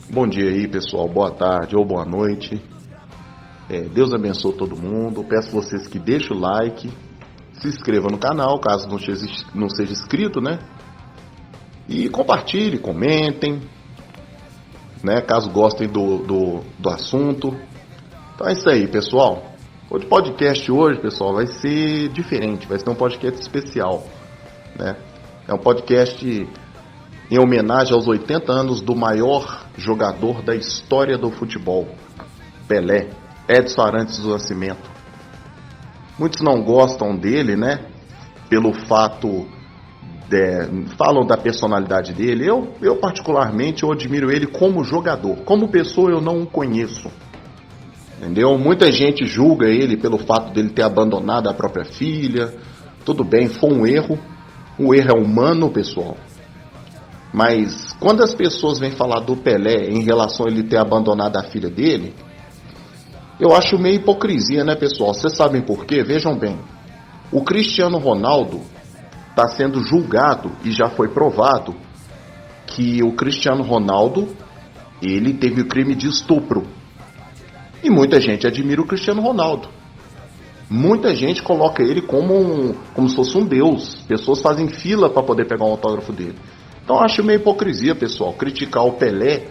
Bom dia aí, pessoal. Boa tarde ou boa noite. Deus abençoe todo mundo. Peço a vocês que deixem o like, se inscreva no canal, caso não seja inscrito, né? E compartilhe, comentem, né? Caso gostem do assunto. Então é isso aí, pessoal. O podcast hoje, pessoal, vai ser diferente. Vai ser um podcast especial, né? É um podcast em homenagem aos 80 anos do maior jogador da história do futebol, Pelé, Edson Arantes do Nascimento. Muitos não gostam dele, né? Pelo fato falam da personalidade dele. Eu particularmente, eu admiro ele como jogador. Como pessoa, eu não o conheço. Entendeu? Muita gente julga ele pelo fato dele ter abandonado a própria filha. Tudo bem, foi um erro. O erro é humano, pessoal. Mas quando as pessoas vêm falar do Pelé em relação a ele ter abandonado a filha dele, eu acho meio hipocrisia, né, pessoal? Vocês sabem por quê? Vejam bem. O Cristiano Ronaldo está sendo julgado e já foi provado que o Cristiano Ronaldo, ele teve o crime de estupro. E muita gente admira o Cristiano Ronaldo. Muita gente coloca ele como se fosse um deus. Pessoas fazem fila para poder pegar um autógrafo dele. Então eu acho meio hipocrisia, pessoal, criticar o Pelé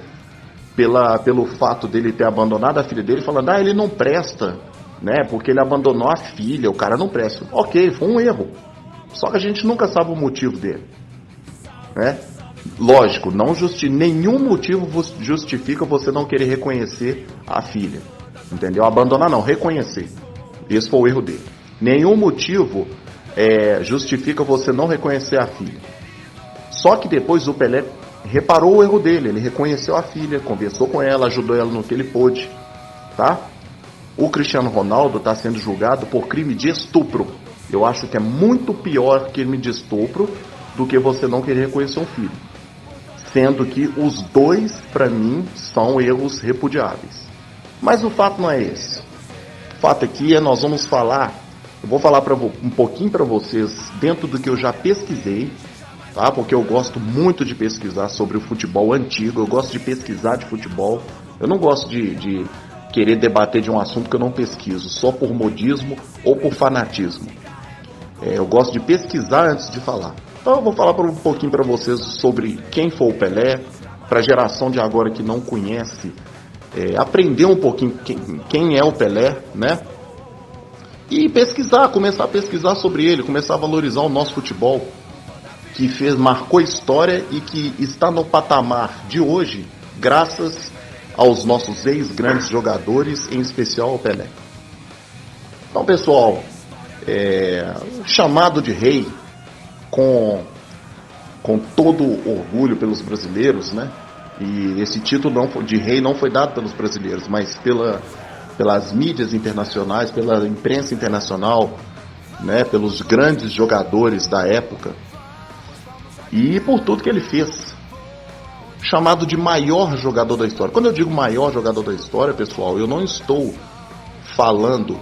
pelo fato dele ter abandonado a filha dele, falando, ele não presta, né? Porque ele abandonou a filha, o cara não presta. Ok, foi um erro. Só que a gente nunca sabe o motivo dele, né? Lógico, nenhum motivo justifica você não querer reconhecer a filha, entendeu? Abandonar não, reconhecer. Esse foi o erro dele. Nenhum motivo justifica você não reconhecer a filha. Só que depois o Pelé reparou o erro dele, ele reconheceu a filha, conversou com ela, ajudou ela no que ele pôde, tá? O Cristiano Ronaldo está sendo julgado por crime de estupro. Eu acho que é muito pior crime de estupro do que você não querer reconhecer um filho. Sendo que os dois, para mim, são erros repudiáveis. Mas o fato não é esse. O fato aqui é nós vamos falar, eu vou falar um pouquinho para vocês dentro do que eu já pesquisei, tá? Porque eu gosto muito de pesquisar sobre o futebol antigo, eu gosto de pesquisar de futebol, eu não gosto de querer debater de um assunto que eu não pesquiso, só por modismo ou por fanatismo. Eu gosto de pesquisar antes de falar. Então eu vou falar um pouquinho para vocês sobre quem foi o Pelé, para a geração de agora que não conhece, aprender um pouquinho quem é o Pelé, né? E começar a pesquisar sobre ele, começar a valorizar o nosso futebol, que marcou história e que está no patamar de hoje, graças aos nossos ex-grandes jogadores, em especial ao Pelé. Então, pessoal, chamado de rei, com todo orgulho pelos brasileiros, né? E esse título de rei não foi dado pelos brasileiros, mas pelas mídias internacionais, pela imprensa internacional, né? Pelos grandes jogadores da época. E por tudo que ele fez. Chamado de maior jogador da história. Quando eu digo maior jogador da história, pessoal, eu não estou falando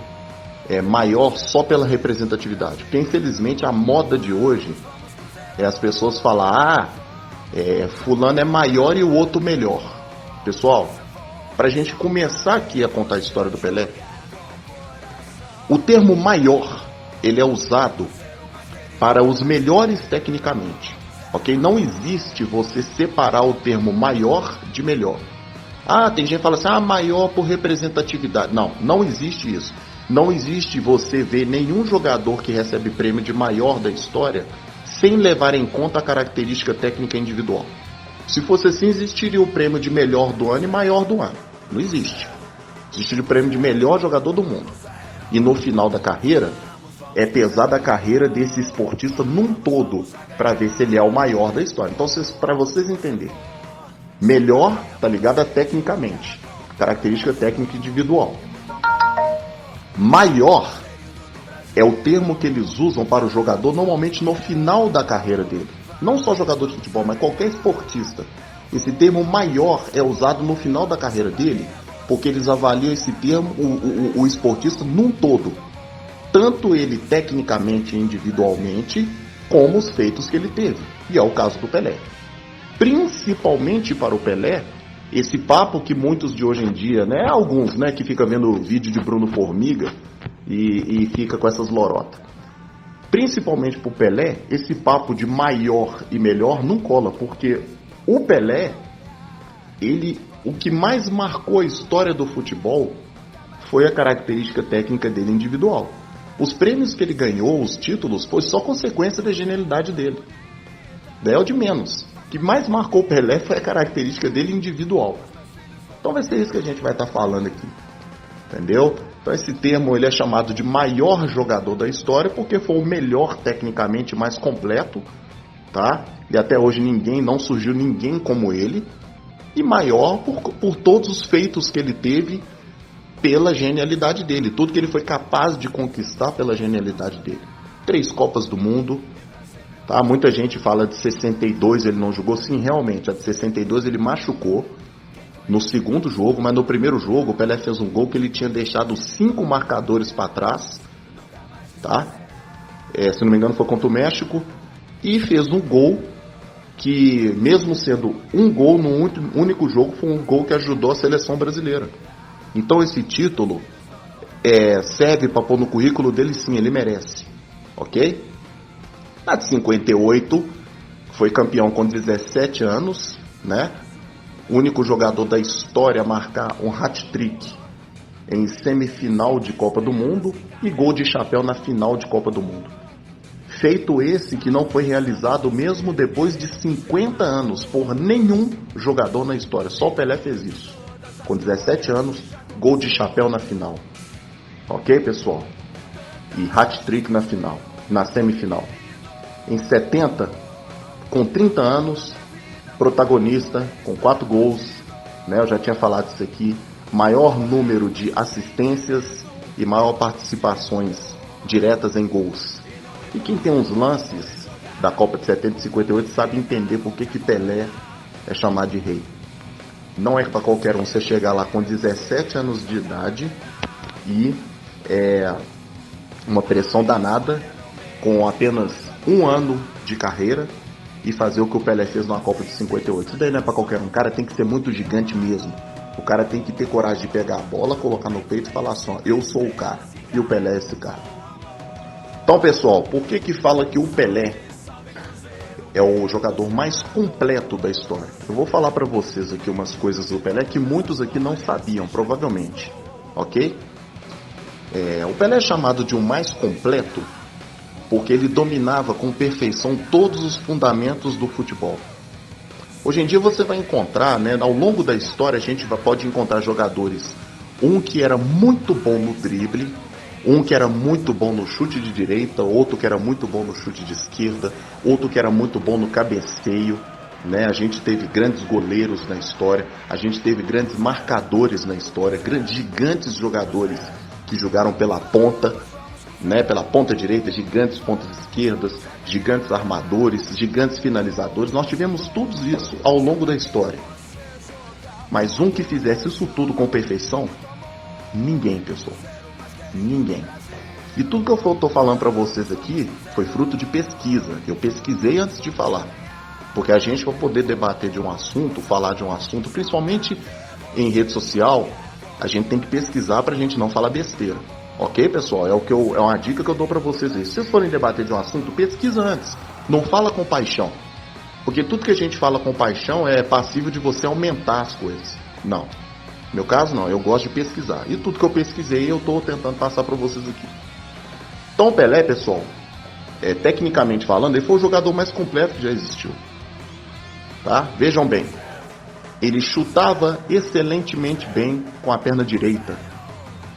maior só pela representatividade. Porque infelizmente a moda de hoje é as pessoas falar, fulano é maior e o outro melhor. Pessoal, pra gente começar aqui a contar a história do Pelé, o termo maior, ele é usado para os melhores tecnicamente. Ok? Não existe você separar o termo maior de melhor. Tem gente que fala assim, maior por representatividade. Não existe isso. Não existe você ver nenhum jogador que recebe prêmio de maior da história sem levar em conta a característica técnica individual. Se fosse assim, existiria o prêmio de melhor do ano e maior do ano. Não existe. Existiria o prêmio de melhor jogador do mundo. E no final da carreira, é pesada a carreira desse esportista num todo, para ver se ele é o maior da história. Então, para vocês entenderem, melhor está ligado a tecnicamente, característica técnica individual. Maior é o termo que eles usam para o jogador normalmente no final da carreira dele. Não só jogador de futebol, mas qualquer esportista. Esse termo maior é usado no final da carreira dele, porque eles avaliam esse termo, o esportista num todo. Tanto ele tecnicamente e individualmente, como os feitos que ele teve. E é o caso do Pelé. Principalmente para o Pelé, esse papo que muitos de hoje em dia, né, alguns, né, que fica vendo vídeo de Bruno Formiga e fica com essas lorotas. Principalmente pro Pelé, esse papo de maior e melhor não cola, porque o Pelé, o que mais marcou a história do futebol foi a característica técnica dele individual. Os prêmios que ele ganhou, os títulos, foi só consequência da genialidade dele. Daí é o de menos. O que mais marcou o Pelé foi a característica dele individual. Então vai ser isso que a gente vai estar falando aqui. Entendeu? Então esse termo ele é chamado de maior jogador da história porque foi o melhor tecnicamente, mais completo, tá? E até hoje não surgiu ninguém como ele. E maior por todos os feitos que ele teve pela genialidade dele. Tudo que ele foi capaz de conquistar pela genialidade dele. 3 Copas do Mundo. Tá? Muita gente fala de 62 ele não jogou. Sim, realmente, a de 62 ele machucou no segundo jogo, mas no primeiro jogo o Pelé fez um gol que ele tinha deixado 5 marcadores para trás, tá? Se não me engano foi contra o México, e fez um gol que, mesmo sendo um gol no único jogo, foi um gol que ajudou a seleção brasileira. Então esse título serve para pôr no currículo dele, sim, ele merece, ok? Na de 58, foi campeão com 17 anos, né? O único jogador da história a marcar um hat-trick em semifinal de Copa do Mundo e gol de chapéu na final de Copa do Mundo. Feito esse que não foi realizado mesmo depois de 50 anos por nenhum jogador na história. Só o Pelé fez isso. Com 17 anos, gol de chapéu na final. Ok, pessoal? E hat-trick na final, na semifinal. Em 70, com 30 anos, protagonista com 4 gols, né? Eu já tinha falado isso aqui. Maior número de assistências e maior participações diretas em gols. E quem tem uns lances da Copa de 70 e 58 sabe entender por que Pelé é chamado de rei. Não é para qualquer um você chegar lá com 17 anos de idade e uma pressão danada, com apenas 1 ano de carreira, e fazer o que o Pelé fez na Copa de 58. Isso daí não é para qualquer um. O cara tem que ser muito gigante mesmo. O cara tem que ter coragem de pegar a bola, colocar no peito e falar assim, ó, eu sou o cara. E o Pelé é esse cara. Então, pessoal, por que fala que o Pelé é o jogador mais completo da história? Eu vou falar para vocês aqui umas coisas do Pelé que muitos aqui não sabiam, provavelmente. Ok? O Pelé é chamado de o mais completo porque ele dominava com perfeição todos os fundamentos do futebol. Hoje em dia você vai encontrar, né, ao longo da história a gente pode encontrar jogadores, um que era muito bom no drible, um que era muito bom no chute de direita, outro que era muito bom no chute de esquerda, outro que era muito bom no cabeceio, né? A gente teve grandes goleiros na história, a gente teve grandes marcadores na história, gigantes jogadores que jogaram pela ponta, né, pela ponta direita, gigantes pontas esquerdas, gigantes armadores, gigantes finalizadores. Nós tivemos tudo isso ao longo da história. Mas um que fizesse isso tudo com perfeição, ninguém, pessoal. Ninguém. E tudo que eu estou falando para vocês aqui foi fruto de pesquisa. Eu pesquisei antes de falar. Porque a gente, para poder debater de um assunto, falar de um assunto, principalmente em rede social, a gente tem que pesquisar para a gente não falar besteira. Ok, pessoal? É uma dica que eu dou pra vocês aí. Se vocês forem debater de um assunto, pesquisa antes. Não fala com paixão. Porque tudo que a gente fala com paixão é passível de você aumentar as coisas. Não. No meu caso, não. Eu gosto de pesquisar. E tudo que eu pesquisei, eu tô tentando passar pra vocês aqui. Então, o Pelé, pessoal, tecnicamente falando, ele foi o jogador mais completo que já existiu. Tá? Vejam bem. Ele chutava excelentemente bem com a perna direita.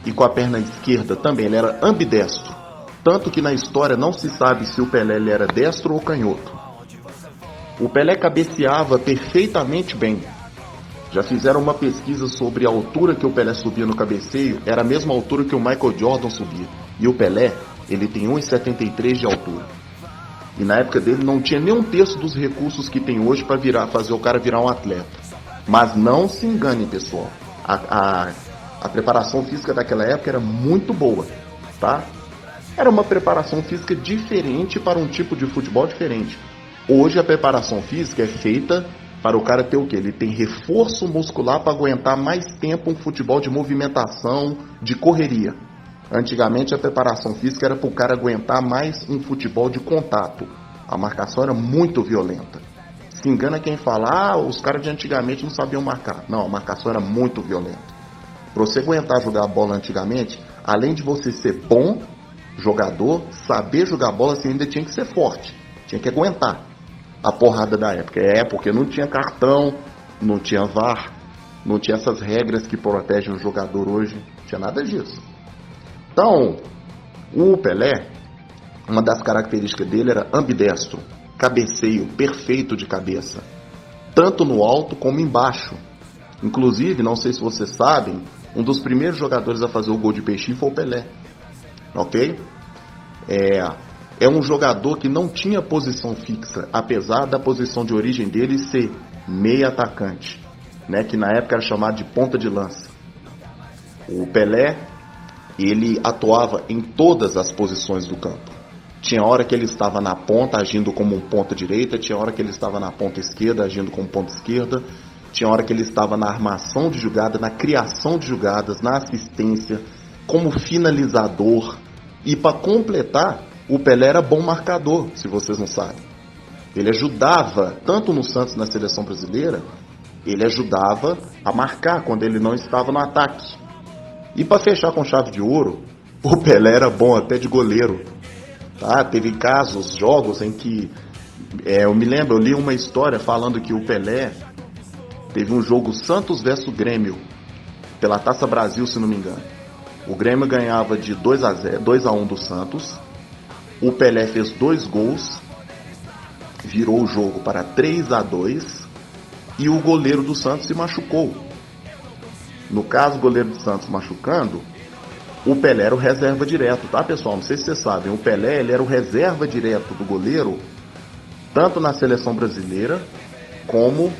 E com a perna esquerda também, ele era ambidestro. Tanto que na história não se sabe se o Pelé ele era destro ou canhoto. O Pelé cabeceava perfeitamente bem. Já fizeram uma pesquisa sobre a altura que o Pelé subia no cabeceio, era a mesma altura que o Michael Jordan subia. E o Pelé, ele tem 1,73 de altura. E na época dele não tinha nem um terço dos recursos que tem hoje para fazer o cara virar um atleta. Mas não se engane, pessoal. A preparação física daquela época era muito boa, tá? Era uma preparação física diferente para um tipo de futebol diferente. Hoje a preparação física é feita para o cara ter o quê? Ele tem reforço muscular para aguentar mais tempo um futebol de movimentação, de correria. Antigamente a preparação física era para o cara aguentar mais um futebol de contato. A marcação era muito violenta. Se engana quem fala, os caras de antigamente não sabiam marcar. Não, a marcação era muito violenta. Para você aguentar jogar bola antigamente, além de você ser bom jogador, saber jogar bola, você ainda tinha que ser forte. Tinha que aguentar a porrada da época. Porque não tinha cartão, não tinha VAR, não tinha essas regras que protegem o jogador hoje. Não tinha nada disso. Então, o Pelé, uma das características dele era ambidestro, cabeceio perfeito de cabeça, tanto no alto como embaixo. Inclusive, não sei se vocês sabem, um dos primeiros jogadores a fazer o gol de peixinho foi o Pelé. Ok? É um jogador que não tinha posição fixa, apesar da posição de origem dele ser meio atacante, né? Que na época era chamado de ponta de lança. O Pelé, ele atuava em todas as posições do campo. Tinha hora que ele estava na ponta, agindo como um ponta direita, tinha hora que ele estava na ponta esquerda, agindo como ponta esquerda, tinha hora que ele estava na armação de jogada, na criação de jogadas, na assistência, como finalizador. E para completar, o Pelé era bom marcador, se vocês não sabem. Ele ajudava, tanto no Santos na seleção brasileira, ele ajudava a marcar quando ele não estava no ataque. E para fechar com chave de ouro, o Pelé era bom até de goleiro. Tá? Teve casos, jogos em que, eu me lembro, eu li uma história falando que o Pelé teve um jogo Santos versus Grêmio, pela Taça Brasil, se não me engano. O Grêmio ganhava de 2-1 do Santos. O Pelé fez 2 gols, virou o jogo para 3-2 e o goleiro do Santos se machucou. No caso, o goleiro do Santos machucando, o Pelé era o reserva direto, tá, pessoal? Não sei se vocês sabem, o Pelé ele era o reserva direto do goleiro, tanto na seleção brasileira como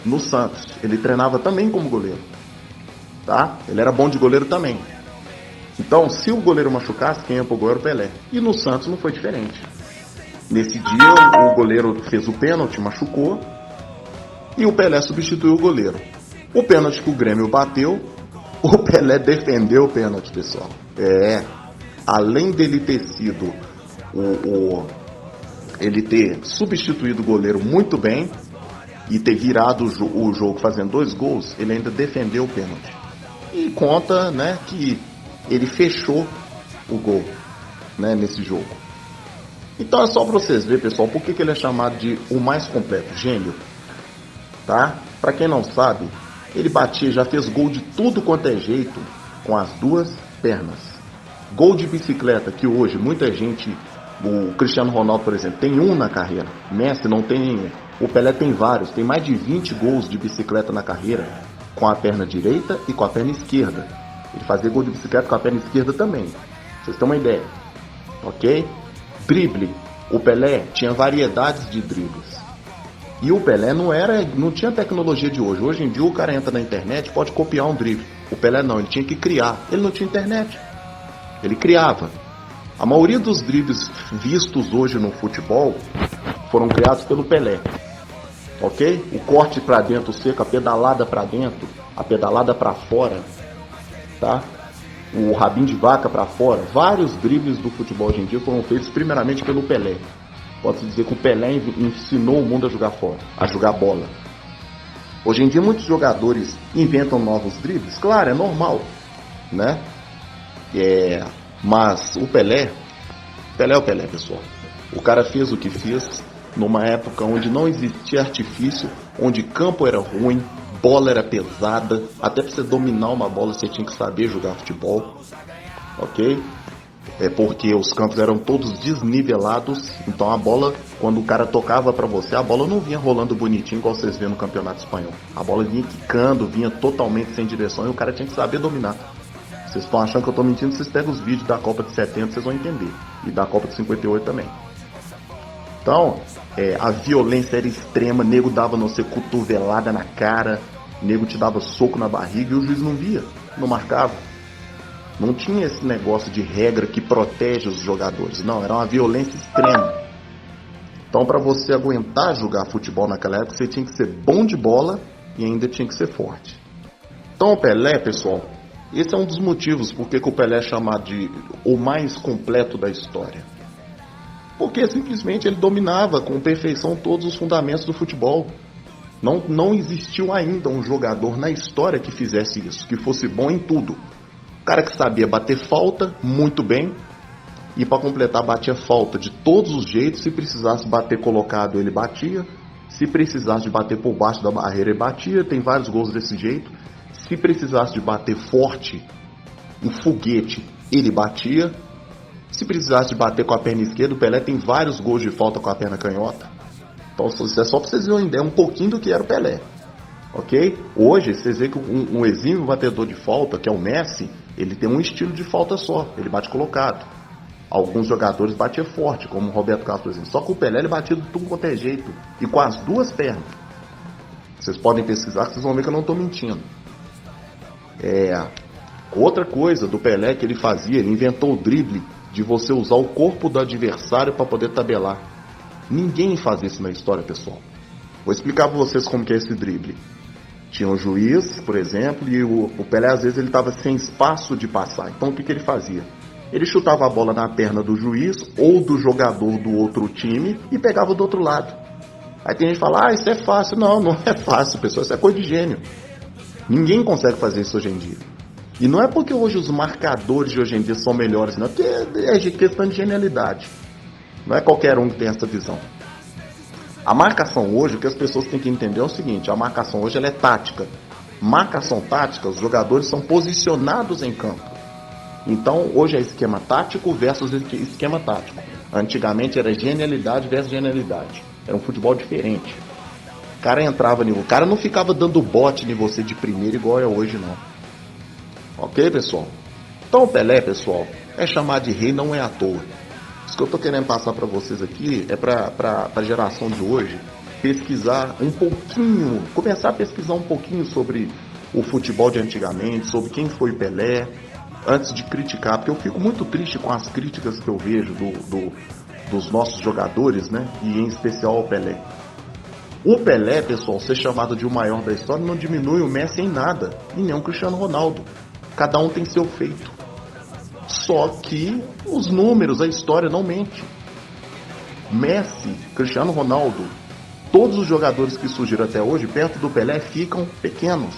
no Santos. Ele treinava também como goleiro, tá? Ele era bom de goleiro também. Então, se o goleiro machucasse, quem ia pro gol era o Pelé. E no Santos não foi diferente. Nesse dia, o goleiro fez o pênalti, machucou, e o Pelé substituiu o goleiro. O pênalti que o Grêmio bateu, o Pelé defendeu o pênalti, pessoal. Além dele ter sido ele ter substituído o goleiro muito bem e ter virado o jogo fazendo 2 gols, ele ainda defendeu o pênalti. E conta, né, que ele fechou o gol, né, nesse jogo. Então é só para vocês verem, pessoal, por que ele é chamado de o mais completo, gênio. Tá? Para quem não sabe, ele batia, já fez gol de tudo quanto é jeito com as 2 pernas. Gol de bicicleta, que hoje muita gente, o Cristiano Ronaldo, por exemplo, tem 1 na carreira. Messi não tem nenhum. O Pelé tem vários, tem mais de 20 gols de bicicleta na carreira, com a perna direita e com a perna esquerda. Ele fazia gol de bicicleta com a perna esquerda também. Vocês têm uma ideia. Ok? Drible. O Pelé tinha variedades de dribles. E o Pelé não tinha tecnologia de hoje. Hoje em dia o cara entra na internet e pode copiar um drible. O Pelé não, ele tinha que criar. Ele não tinha internet. Ele criava. A maioria dos dribles vistos hoje no futebol foram criados pelo Pelé. Ok? O corte para dentro seco, a pedalada para dentro, a pedalada para fora, tá? O rabinho de vaca para fora. Vários dribles do futebol hoje em dia foram feitos primeiramente pelo Pelé. Pode-se dizer que o Pelé ensinou o mundo a jogar fora, a jogar bola. Hoje em dia muitos jogadores inventam novos dribles. Claro, é normal, né? Mas o Pelé é o Pelé, pessoal. O cara fez o que fez numa época onde não existia artifício, onde campo era ruim, bola era pesada. Até para você dominar uma bola você tinha que saber jogar futebol, ok? Porque os campos eram todos desnivelados. Então a bola, quando o cara tocava para você, a bola não vinha rolando bonitinho igual vocês vêem no campeonato espanhol. A bola vinha quicando, vinha totalmente sem direção e o cara tinha que saber dominar. Vocês estão achando que eu estou mentindo? Vocês pegam os vídeos da Copa de 70, vocês vão entender. E da Copa de 58 também. Então, a violência era extrema. Nego dava, não sei, cotovelada na cara. Nego te dava soco na barriga e o juiz não via, não marcava. Não tinha esse negócio de regra que protege os jogadores. Não, era uma violência extrema. Então, para você aguentar jogar futebol naquela época, você tinha que ser bom de bola e ainda tinha que ser forte. Então, o Pelé, pessoal, esse é um dos motivos por que o Pelé é chamado de o mais completo da história. Porque simplesmente ele dominava com perfeição todos os fundamentos do futebol. Não existiu ainda um jogador na história que fizesse isso, que fosse bom em tudo. O cara que sabia bater falta muito bem, e para completar batia falta de todos os jeitos. Se precisasse bater colocado, ele batia. Se precisasse de bater por baixo da barreira, ele batia. Tem vários gols desse jeito. Se precisasse de bater forte, um foguete, ele batia. Se precisasse de bater com a perna esquerda, o Pelé tem vários gols de falta com a perna canhota. Então, isso é só para vocês verem uma ideia, um pouquinho do que era o Pelé. Ok? Hoje, vocês veem que um exímio batedor de falta, que é o Messi, ele tem um estilo de falta só. Ele bate colocado. Alguns jogadores batiam forte, como o Roberto Carlos, por exemplo. Só que o Pelé, ele batia de tudo quanto é jeito. E com as duas pernas. Vocês podem pesquisar, que vocês vão ver que eu não estou mentindo. Outra coisa do Pelé que ele fazia, ele inventou o drible de você usar o corpo do adversário para poder tabelar. Ninguém faz isso na história, pessoal. Vou explicar para vocês como que é esse drible. Tinha um juiz, por exemplo, e o Pelé às vezes ele estava sem espaço de passar. Então o que ele fazia? Ele chutava a bola na perna do juiz ou do jogador do outro time e pegava do outro lado. Aí tem gente que fala, isso é fácil. Não, não é fácil, pessoal, isso é coisa de gênio. Ninguém consegue fazer isso hoje em dia. E não é porque hoje os marcadores de hoje em dia são melhores, não, porque é questão de genialidade. Não é qualquer um que tem essa visão. A marcação hoje, o que as pessoas têm que entender é o seguinte, a marcação hoje ela é tática. Marcação tática, os jogadores são posicionados em campo. Então, hoje é esquema tático versus esquema tático. Antigamente era genialidade versus genialidade. Era um futebol diferente. O cara entrava o cara não ficava dando bote em você de primeira igual é hoje, não. Ok, pessoal? Então, o Pelé, pessoal, é chamado de rei, não é à toa. Isso que eu estou querendo passar para vocês aqui é para a geração de hoje pesquisar um pouquinho, começar a pesquisar um pouquinho sobre o futebol de antigamente, sobre quem foi Pelé, antes de criticar, porque eu fico muito triste com as críticas que eu vejo dos nossos jogadores, né? E em especial o Pelé. O Pelé, pessoal, ser chamado de o maior da história não diminui o Messi em nada, e nem o Cristiano Ronaldo. Cada um tem seu feito. Só que os números, a história não mente. Messi, Cristiano Ronaldo, todos os jogadores que surgiram até hoje, perto do Pelé, ficam pequenos.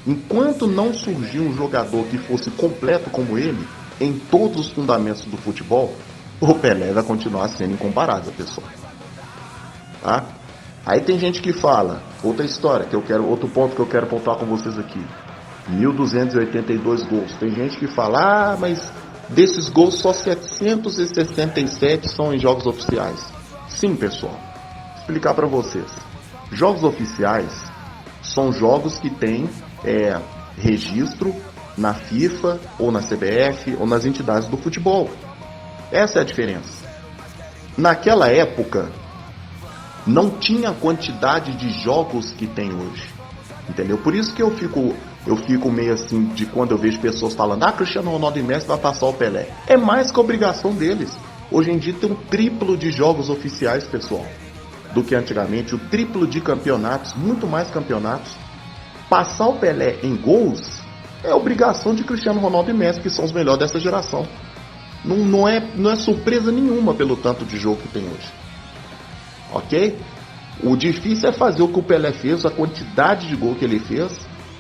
Enquanto não surgir um jogador que fosse completo como ele, em todos os fundamentos do futebol, o Pelé vai continuar sendo incomparável, pessoal. Tá? Aí tem gente que fala, outra história, outro ponto que eu quero pontuar com vocês aqui. 1.282 gols. Tem gente que fala, mas desses gols só 767 são em jogos oficiais. Sim, pessoal. Vou explicar para vocês. Jogos oficiais são jogos que têm registro na FIFA, ou na CBF, ou nas entidades do futebol. Essa é a diferença. Naquela época, não tinha a quantidade de jogos que tem hoje. Entendeu? Por isso que eu fico meio assim, de quando eu vejo pessoas falando, Cristiano Ronaldo e Messi vai passar o Pelé. É mais que a obrigação deles. Hoje em dia tem um triplo de jogos oficiais, pessoal, do que antigamente. O triplo de campeonatos, muito mais campeonatos. Passar o Pelé em gols é obrigação de Cristiano Ronaldo e Messi, que são os melhores dessa geração. Não é surpresa nenhuma pelo tanto de jogo que tem hoje. Ok? O difícil é fazer o que o Pelé fez, a quantidade de gol que ele fez,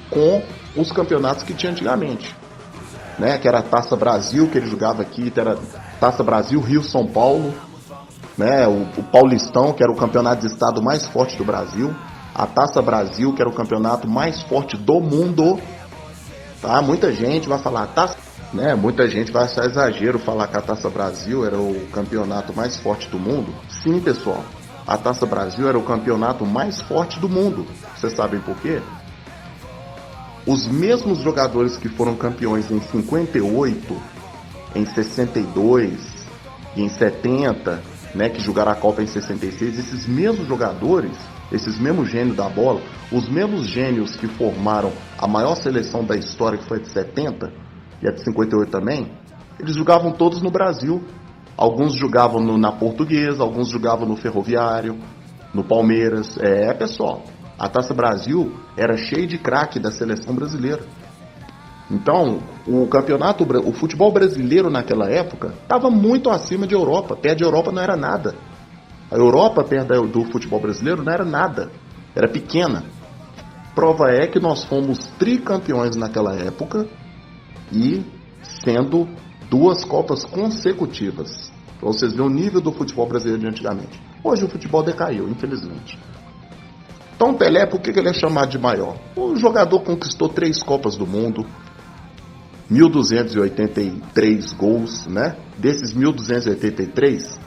com os campeonatos que tinha antigamente, né? Que era a Taça Brasil, que ele jogava aqui, era Taça Brasil, Rio, São Paulo, né? O Paulistão, que era o campeonato de estado mais forte do Brasil, a Taça Brasil, que era o campeonato mais forte do mundo, tá? Muita gente vai falar, né? Muita gente vai achar exagero falar que a Taça Brasil era o campeonato mais forte do mundo. Sim, pessoal, a Taça Brasil era o campeonato mais forte do mundo. Vocês sabem por quê? Os mesmos jogadores que foram campeões em 58, em 62 e em 70, né, que jogaram a Copa em 66, esses mesmos jogadores, esses mesmos gênios da bola, os mesmos gênios que formaram a maior seleção da história, que foi a de 70 e a de 58 também, eles jogavam todos no Brasil. Alguns jogavam na Portuguesa, alguns jogavam no Ferroviário, no Palmeiras. Pessoal, a Taça Brasil era cheia de craque da seleção brasileira. Então, o futebol brasileiro naquela época estava muito acima de Europa. Perto de Europa não era nada. A Europa perto do futebol brasileiro não era nada. Era pequena. Prova é que nós fomos tricampeões naquela época e sendo 2 Copas consecutivas. Para vocês verem o nível do futebol brasileiro de antigamente. Hoje o futebol decaiu, infelizmente. Então Pelé, por que ele é chamado de maior? O jogador conquistou 3 Copas do Mundo, 1.283 gols, né? Desses 1.283,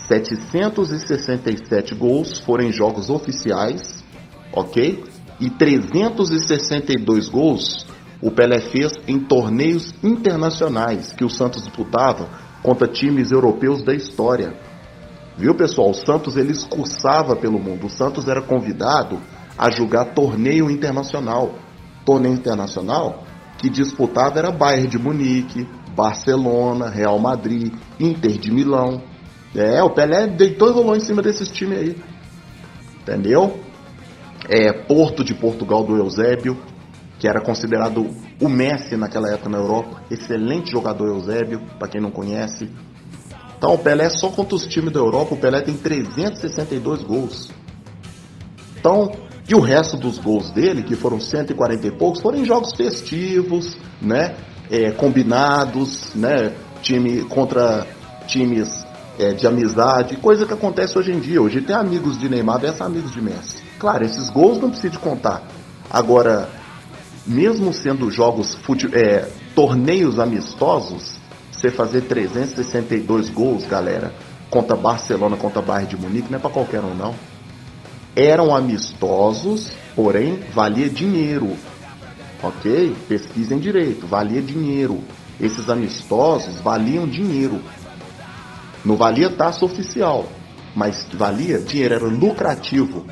767 gols foram em jogos oficiais, ok? E 362 gols o Pelé fez em torneios internacionais que o Santos disputava contra times europeus da história. Viu, pessoal? O Santos ele excursava pelo mundo. O Santos era convidado a jogar torneio internacional. Torneio internacional que disputava era Bayern de Munique, Barcelona, Real Madrid, Inter de Milão. O Pelé deitou e rolou em cima desses times aí. Entendeu? Porto de Portugal do Eusébio, que era considerado o Messi naquela época na Europa. Excelente jogador Eusébio, para quem não conhece. Então o Pelé só contra os times da Europa, o Pelé tem 362 gols. Então, e o resto dos gols dele, que foram 140 e poucos, foram em jogos festivos, né? Combinados, né? Contra times de amizade, coisa que acontece hoje em dia. Hoje tem amigos de Neymar versus amigos de Messi. Claro, esses gols não precisa de contar. Agora, mesmo sendo torneios amistosos, você fazer 362 gols, galera, contra Barcelona, contra Bayern de Munique, não é pra qualquer um, não. Eram amistosos, porém, valia dinheiro. Ok? Pesquisem direito, valia dinheiro. Esses amistosos valiam dinheiro. Não valia taça oficial, mas valia dinheiro, era lucrativo.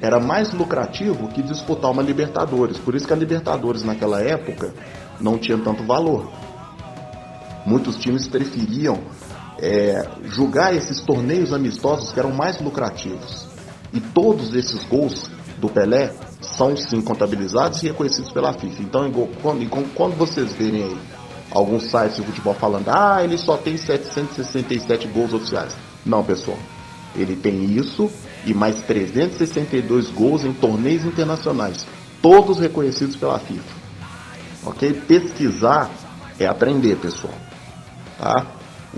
Era mais lucrativo que disputar uma Libertadores. Por isso que a Libertadores naquela época não tinha tanto valor. Muitos times preferiam jogar esses torneios amistosos que eram mais lucrativos. E todos esses gols do Pelé são sim contabilizados e reconhecidos pela FIFA. Então, quando vocês verem aí alguns sites de futebol falando, ele só tem 767 gols oficiais. Não, pessoal. Ele tem isso e mais 362 gols em torneios internacionais, todos reconhecidos pela FIFA. Ok? Pesquisar é aprender, pessoal. Tá?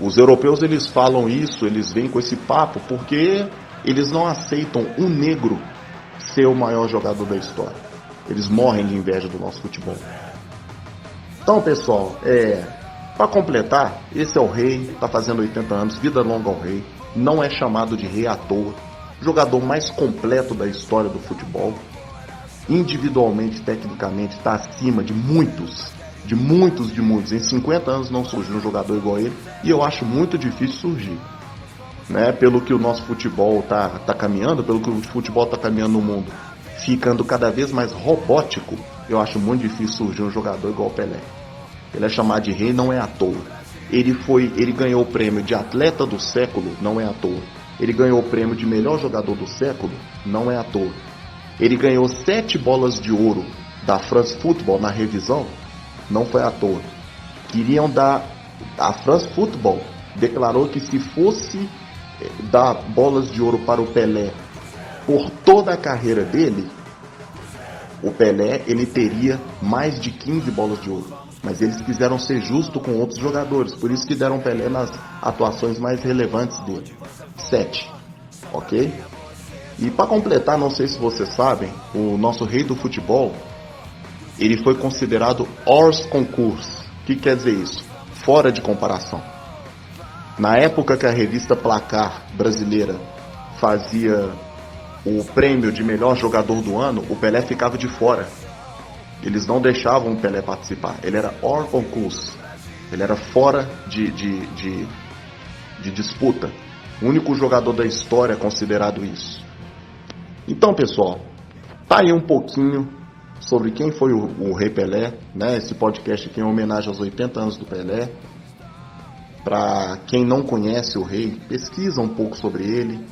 Os europeus eles falam isso, eles vêm com esse papo porque eles não aceitam um negro ser o maior jogador da história. Eles morrem de inveja do nosso futebol. Então, pessoal, para completar, esse é o rei, está fazendo 80 anos, vida longa ao rei. Não é chamado de rei à toa. Jogador mais completo da história do futebol. Individualmente, tecnicamente, está acima de muitos. Em 50 anos não surgiu um jogador igual a ele. E eu acho muito difícil surgir. Né? Pelo que o nosso futebol tá caminhando, pelo que o futebol está caminhando no mundo, ficando cada vez mais robótico, eu acho muito difícil surgir um jogador igual o Pelé. Ele é chamado de rei, não é à toa. Ele ganhou o prêmio de atleta do século, não é à toa. Ele ganhou o prêmio de melhor jogador do século, não é à toa. Ele ganhou 7 bolas de ouro da France Football na revisão, não foi à toa. Queriam dar... A France Football declarou que se fosse dar bolas de ouro para o Pelé por toda a carreira dele, o Pelé ele teria mais de 15 bolas de ouro. Mas eles quiseram ser justos com outros jogadores, por isso que deram Pelé nas atuações mais relevantes dele. 7, ok? E para completar, não sei se vocês sabem, o nosso rei do futebol, ele foi considerado hors concurso. O que quer dizer isso? Fora de comparação. Na época que a revista Placar brasileira fazia o prêmio de melhor jogador do ano, o Pelé ficava de fora. Eles não deixavam o Pelé participar. Ele era hors concurso. Ele era fora de disputa. O único jogador da história considerado isso. Então, pessoal, tá aí um pouquinho sobre quem foi o Rei Pelé, né? Esse podcast aqui é em homenagem aos 80 anos do Pelé. Para quem não conhece o rei, pesquisa um pouco sobre ele.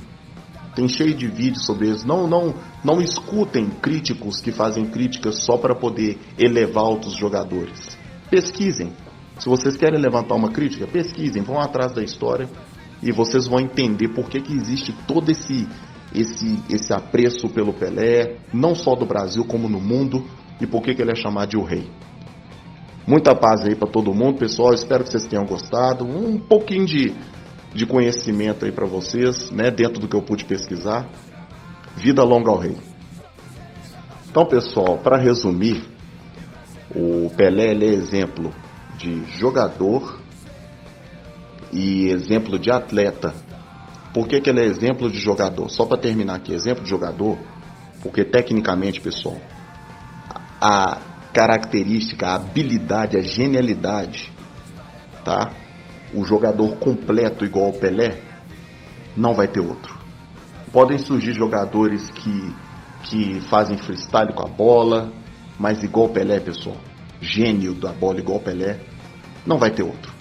Tem cheio de vídeos sobre isso. Não escutem críticos que fazem críticas só para poder elevar outros jogadores. Pesquisem. Se vocês querem levantar uma crítica, pesquisem, vão atrás da história e vocês vão entender por que existe todo esse apreço pelo Pelé, não só do Brasil como no mundo, e por que ele é chamado de o rei. Muita paz aí para todo mundo, pessoal. Espero que vocês tenham gostado. Um pouquinho de conhecimento aí para vocês, né, dentro do que eu pude pesquisar. Vida longa ao rei. Então, pessoal, para resumir, o Pelé ele é exemplo de jogador e exemplo de atleta. Por que ele é exemplo de jogador? Só para terminar aqui, exemplo de jogador, porque tecnicamente, pessoal, a característica, a habilidade, a genialidade, tá? O jogador completo igual ao Pelé, não vai ter outro. Podem surgir jogadores que fazem freestyle com a bola, mas igual o Pelé, pessoal, gênio da bola igual o Pelé, não vai ter outro.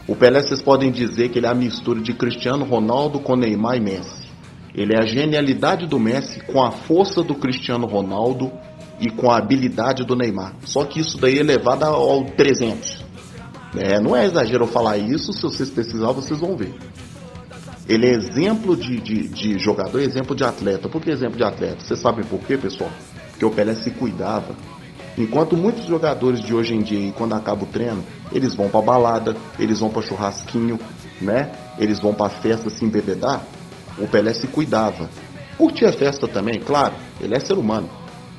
O Pelé, vocês podem dizer que ele é a mistura de Cristiano Ronaldo com Neymar e Messi. Ele é a genialidade do Messi com a força do Cristiano Ronaldo e com a habilidade do Neymar. Só que isso daí é elevado ao 300. Não é exagero eu falar isso, se vocês pesquisarem vocês vão ver. Ele é exemplo de jogador, exemplo de atleta. Por que exemplo de atleta? Vocês sabem por quê, pessoal? Porque o Pelé se cuidava. Enquanto muitos jogadores de hoje em dia, quando acaba o treino, eles vão pra balada, eles vão pra churrasquinho, né? Eles vão pra festa se embebedar. O Pelé se cuidava. Curtia a festa também, claro, ele é ser humano.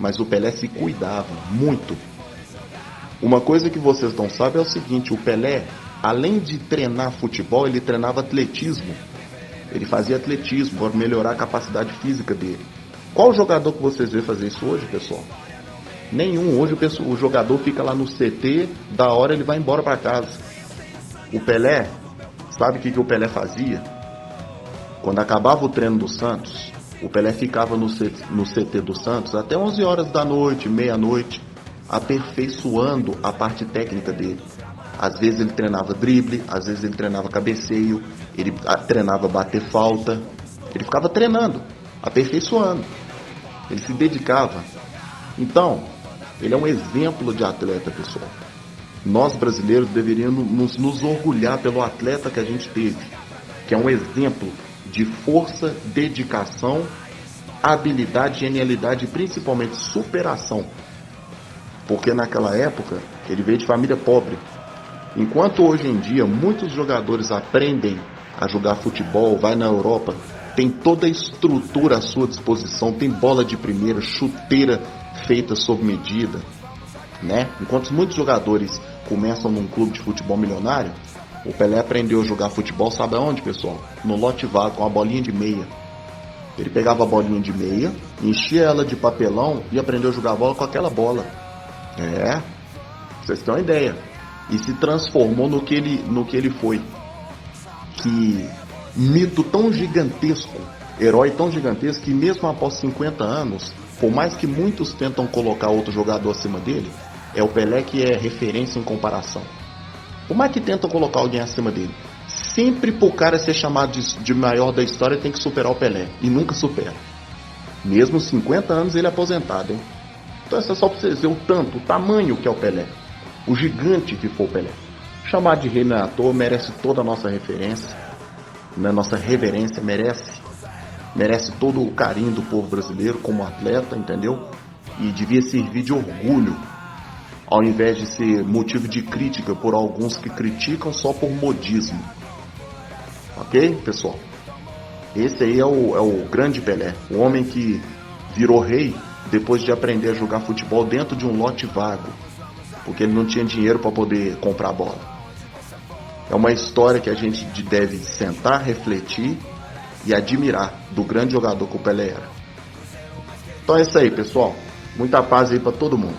Mas o Pelé se cuidava muito. Uma coisa que vocês não sabem é o seguinte, o Pelé, além de treinar futebol, ele treinava atletismo. Ele fazia atletismo para melhorar a capacidade física dele. Qual jogador que vocês vê fazer isso hoje, pessoal? Nenhum. Hoje o jogador fica lá no CT, da hora ele vai embora para casa. O Pelé, sabe o que o Pelé fazia? Quando acabava o treino do Santos, o Pelé ficava no CT do Santos até 11 horas da noite, meia-noite, aperfeiçoando a parte técnica dele. Às vezes ele treinava drible, às vezes ele treinava cabeceio, ele treinava bater falta. Ele ficava treinando, aperfeiçoando. Ele se dedicava. Então, ele é um exemplo de atleta, pessoal. Nós brasileiros deveríamos nos orgulhar pelo atleta que a gente teve, que é um exemplo de força, dedicação, habilidade, genialidade e principalmente superação. Porque naquela época ele veio de família pobre. Enquanto hoje em dia muitos jogadores aprendem a jogar futebol, vai na Europa, tem toda a estrutura à sua disposição, tem bola de primeira, chuteira feita sob medida, né? Enquanto muitos jogadores começam num clube de futebol milionário, o Pelé aprendeu a jogar futebol, sabe aonde, pessoal? No lote vago, com a bolinha de meia. Ele pegava a bolinha de meia, enchia ela de papelão e aprendeu a jogar bola com aquela bola. Vocês têm uma ideia. E se transformou no que ele foi. Que mito tão gigantesco, herói tão gigantesco, que mesmo após 50 anos, por mais que muitos tentam colocar outro jogador acima dele, é o Pelé que é referência em comparação. Por mais que tentam colocar alguém acima dele, sempre pro cara ser chamado de maior da história tem que superar o Pelé. E nunca supera. Mesmo 50 anos ele é aposentado, hein? Então é só pra vocês verem o tamanho que é o Pelé. O gigante que foi o Pelé. Chamar de rei não é à toa, merece toda a nossa referência, né? Nossa reverência, merece todo o carinho do povo brasileiro como atleta, entendeu? E devia servir de orgulho, ao invés de ser motivo de crítica por alguns que criticam só por modismo. Ok, pessoal? Esse aí é o grande Pelé, o homem que virou rei depois de aprender a jogar futebol dentro de um lote vago, porque ele não tinha dinheiro para poder comprar bola. É uma história que a gente deve sentar, refletir e admirar do grande jogador que o Pelé era. Então é isso aí, pessoal. Muita paz aí para todo mundo.